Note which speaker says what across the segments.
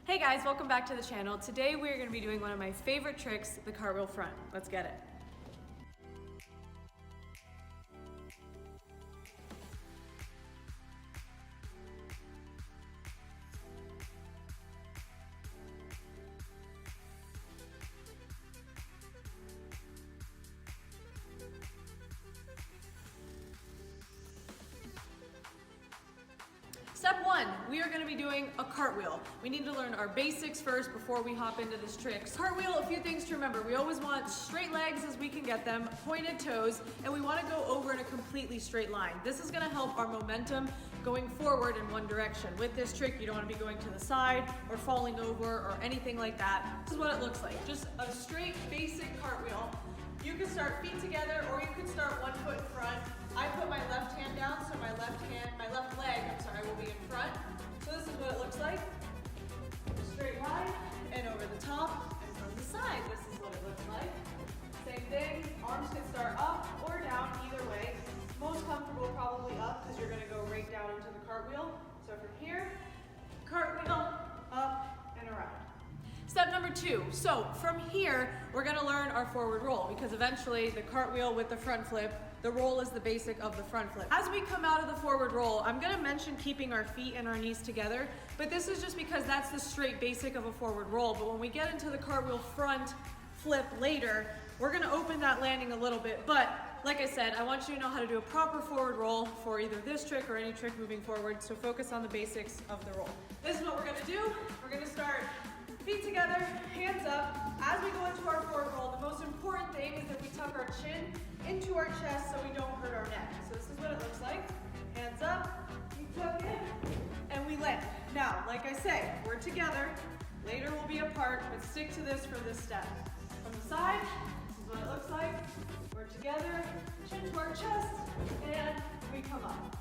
Speaker 1: Hey guys, welcome back to the channel. Today we're going to be doing one of my favorite tricks, the cartwheel front. Let's get it. Step one, we are going to be doing a cartwheel. We need to learn our basics first before we hop into this trick. Cartwheel, a few things to remember. We always want straight legs as we can get them, pointed toes, and we want to go over in a completely straight line. This is going to help our momentum going forward in one direction. With this trick, you don't want to be going to the side or falling over or anything like that. This is what it looks like. Just a straight, basic cartwheel. You can start feet together or you can start one foot in front. I put my left hand down, so my left leg, will be in front. So this is what it looks like. Straight line and over the top and from the side. This is what it looks like. Same thing, arms can start up or down, either way. Most comfortable probably up because you're gonna go right down into the cartwheel. So from here, cartwheel, up and around. Step number two, so from here, we're gonna learn our forward roll because eventually the cartwheel with the front flip, the roll is the basic of the front flip. As we come out of the forward roll, I'm gonna mention keeping our feet and our knees together, but this is just because that's the straight basic of a forward roll. But when we get into the cartwheel front flip later, we're gonna open that landing a little bit. But like I said, I want you to know how to do a proper forward roll for either this trick or any trick moving forward, so focus on the basics of the roll. This is what we're gonna do. We're gonna start feet together, hands up. As we go into our forward roll, the most important thing is that we tuck our chin into our chest so we don't hurt our neck. So this is what it looks like. Hands up, we tuck in, and we land. Now, like I say, we're together. Later we'll be apart, but stick to this for this step. From the side, this is what it looks like. We're together, chin to our chest, and we come up.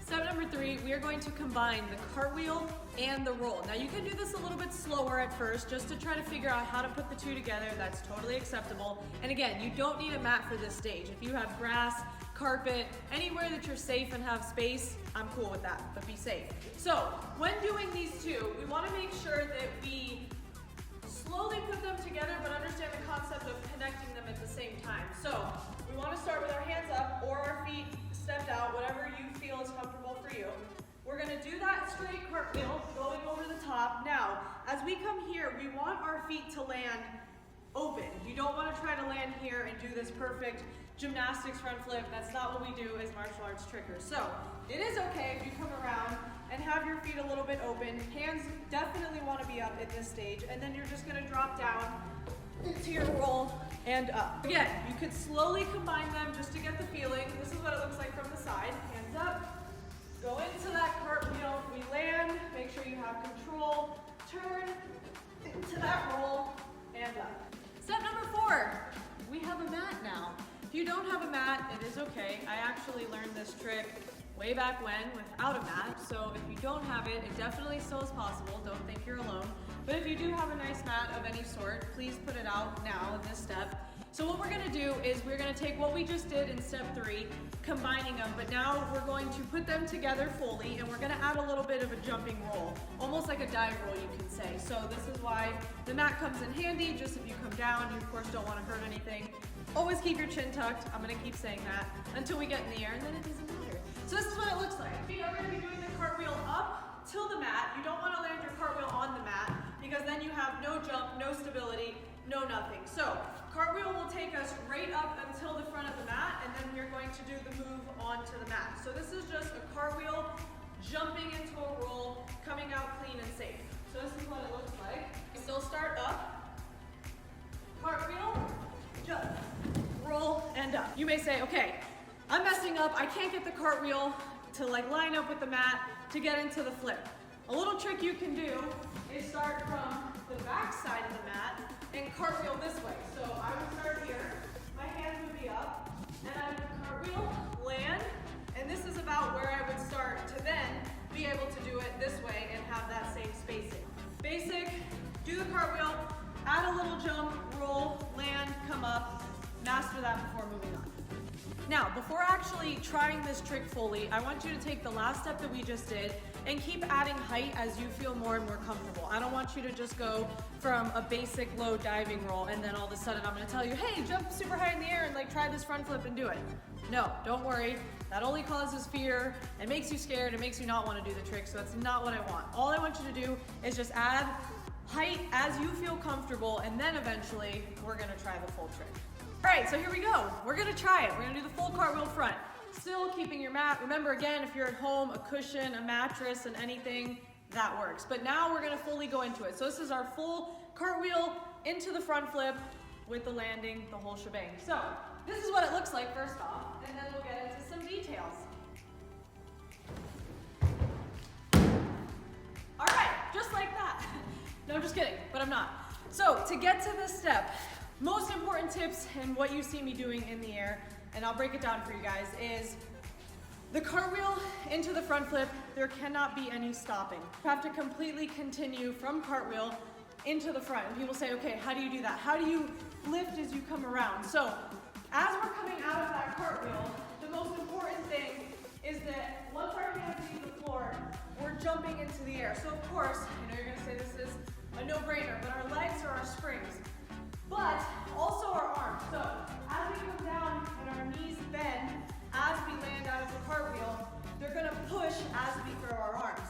Speaker 1: Step number three, we are going to combine the cartwheel and the roll. Now you can do this a little bit slower at first just to try to figure out how to put the two together. That's totally acceptable. And again, you don't need a mat for this stage. If you have grass, carpet, anywhere that you're safe and have space, I'm cool with that, but be safe. So when doing these two, we want to make sure that we slowly put them together, but understand the concept of connecting them at the same time. So we want to start with our hands up or our feet stepped out, whatever you feel is comfortable for you. We're going to do that straight cartwheel going over the top. Now, as we come here, we want our feet to land open. You don't want to try to land here and do this perfect gymnastics front flip. That's not what we do as martial arts trickers. So it is okay if you come around and have your feet a little bit open. Hands definitely want to be up at this stage, and then you're just going to drop down into your roll and up. Again, you could slowly combine them just to get the feeling. This is what it looks like from the side. Hands up, go into that cartwheel, we land, make sure you have control, turn into that roll and up. Step number four, we have a mat now. If you don't have a mat, it is okay. I actually learned this trick way back when without a mat, so if you don't have it, it definitely still is possible. Don't think you're alone. But if you do have a nice mat of any sort, please put it out now in this step. So what we're gonna do is we're gonna take what we just did in step three, combining them, but now we're going to put them together fully, and we're gonna add a little bit of a jumping roll, almost like a dive roll, you can say. So this is why the mat comes in handy. Just if you come down, you of course don't wanna hurt anything. Always keep your chin tucked. I'm gonna keep saying that until we get in the air, and then it doesn't matter. So this is what it looks like. Feet are gonna be doing the cartwheel up till the mat. You don't wanna land your cartwheel on the mat because then you have no jump, no stability, no nothing. So cartwheel will take us right up until the front of the mat, and then we're going to do the move onto the mat. So this is just a cartwheel jumping into a roll, coming out clean and safe. So this is what it looks like. We still start up, cartwheel, jump, roll, and up. You may say, okay, I'm messing up. I can't get the cartwheel to line up with the mat to get into the flip. A little trick you can do is start from the back side of the mat and cartwheel this way. So I would start here, my hands would be up, and I would cartwheel, land, and this is about where I would start to then be able to do it this way and have that same spacing. Basic, do the cartwheel, add a little jump, roll, land, come up, master that before moving on. Now, before actually trying this trick fully, I want you to take the last step that we just did and keep adding height as you feel more and more comfortable. I don't want you to just go from a basic low diving roll and then all of a sudden I'm gonna tell you, hey, jump super high in the air and like try this front flip and do it. No, don't worry. That only causes fear and makes you scared. It makes you not want to do the trick, so that's not what I want. All I want you to do is just add height as you feel comfortable, and then eventually we're gonna try the full trick. All right, so here we go. We're gonna try it. We're gonna do the full cartwheel front. Still keeping your mat. Remember again, if you're at home, a cushion, a mattress, and anything, that works. But now we're gonna fully go into it. So this is our full cartwheel into the front flip with the landing, the whole shebang. So this is what it looks like first off, and then we'll get into some details. All right, just like that. No, I'm just kidding, but I'm not. So to get to this step, most important tips and what you see me doing in the air, and I'll break it down for you guys, is the cartwheel into the front flip, there cannot be any stopping. You have to completely continue from cartwheel into the front. And people say, okay, how do you do that? How do you lift as you come around? So as we're coming out of that cartwheel, the most important thing is that once our hands leave the floor, we're jumping into the air. So of course, I know you're gonna say this is a no-brainer, but our legs are our springs, but also our arms. So as we come down and our knees bend, as we land out of the cartwheel, they're gonna push as we throw our arms.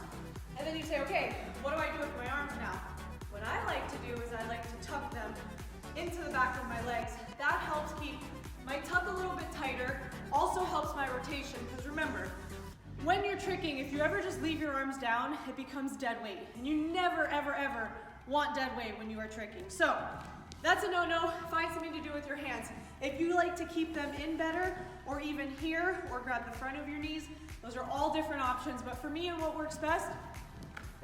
Speaker 1: And then you say, okay, what do I do with my arms now? What I like to do is I like to tuck them into the back of my legs. That helps keep my tuck a little bit tighter, also helps my rotation, because remember, when you're tricking, if you ever just leave your arms down, it becomes dead weight. And you never, ever, ever want dead weight when you are tricking. So that's a no-no. Find something to do with your hands. If you like to keep them in better, or even here, or grab the front of your knees, those are all different options. But for me, and what works best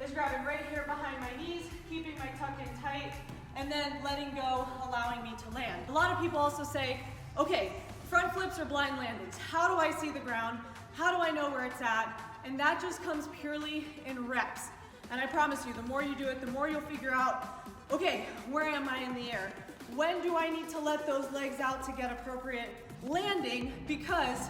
Speaker 1: is grabbing right here behind my knees, keeping my tuck in tight, and then letting go, allowing me to land. A lot of people also say, okay, front flips are blind landings. How do I see the ground? How do I know where it's at? And that just comes purely in reps. And I promise you, the more you do it, the more you'll figure out, okay, where am I in the air? When do I need to let those legs out to get appropriate landing? Because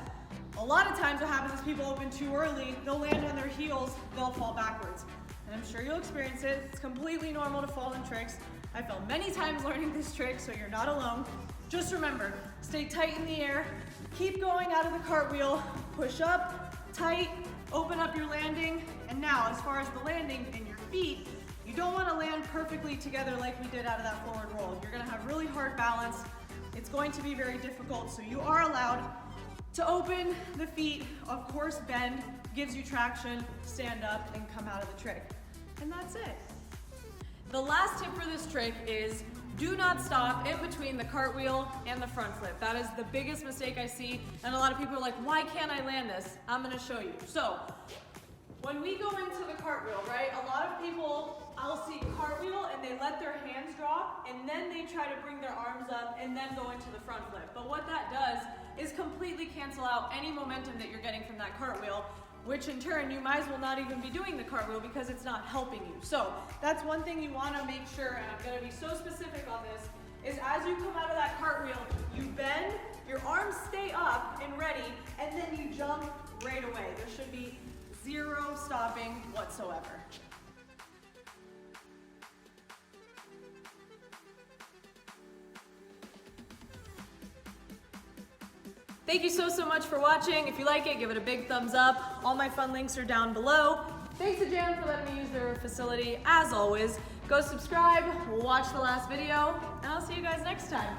Speaker 1: a lot of times what happens is people open too early, they'll land on their heels, they'll fall backwards. And I'm sure you'll experience it. It's completely normal to fall in tricks. I fell many times learning this trick, so you're not alone. Just remember, stay tight in the air, keep going out of the cartwheel, push up, tight, open up your landing, and now as far as the landing in your feet, you don't want to land perfectly together like we did out of that forward roll. You're going to have really hard balance. It's going to be very difficult, so you are allowed to open the feet, of course bend, gives you traction, stand up, and come out of the trick. And that's it. The last tip for this trick is do not stop in between the cartwheel and the front flip. That is the biggest mistake I see, and a lot of people are like, why can't I land this? I'm gonna show you. So, when we go into the cartwheel, right, a lot of people, I'll see cartwheel and they let their hands drop and then they try to bring their arms up and then go into the front flip. But what that does is completely cancel out any momentum that you're getting from that cartwheel, which in turn, you might as well not even be doing the cartwheel because it's not helping you. So that's one thing you wanna make sure, and I'm gonna be so specific on this, is as you come out of that cartwheel, you bend, your arms stay up and ready, and then you jump right away. There should be zero stopping whatsoever. Thank you so much for watching. If you like it, give it a big thumbs up. All my fun links are down below. Thanks to Jan for letting me use their facility. As always, go subscribe, watch the last video, and I'll see you guys next time.